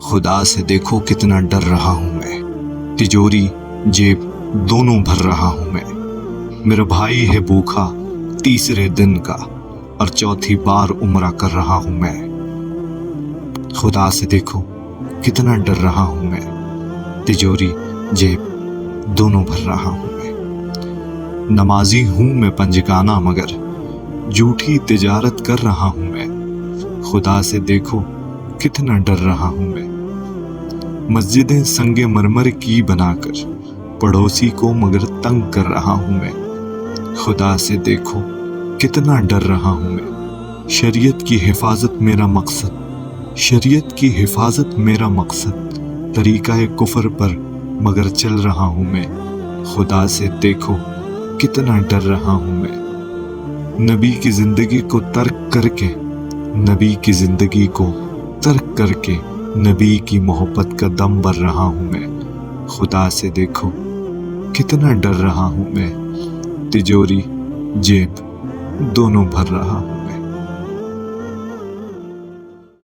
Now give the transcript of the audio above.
خدا سے دیکھو کتنا ڈر رہا ہوں میں، تجوری جیب دونوں بھر رہا ہوں میں۔ میرا بھائی ہے بھوکا تیسرے دن کا، اور چوتھی بار عمرہ کر رہا ہوں میں۔ خدا سے دیکھو کتنا ڈر رہا ہوں میں، تجوری جیب دونوں بھر رہا ہوں میں۔ نمازی ہوں میں پنجگانہ مگر جھوٹی تجارت کر رہا ہوں میں۔ خدا سے دیکھو کتنا ڈر رہا ہوں میں۔ مسجدیں سنگ مرمر کی بنا کر پڑوسی کو مگر تنگ کر رہا ہوں میں۔ خدا سے دیکھو کتنا ڈر رہا ہوں میں۔ شریعت کی حفاظت میرا مقصد، شریعت کی حفاظت میرا مقصد، طریقہ کفر پر مگر چل رہا ہوں میں۔ خدا سے دیکھو کتنا ڈر رہا ہوں میں۔ نبی کی زندگی کو ترک کر کے، نبی کی زندگی کو ترک کر کے نبی کی محبت کا دم بھر رہا ہوں میں۔ خدا سے دیکھو کتنا ڈر رہا ہوں میں، تجوری جیب دونوں بھر رہا ہوں میں۔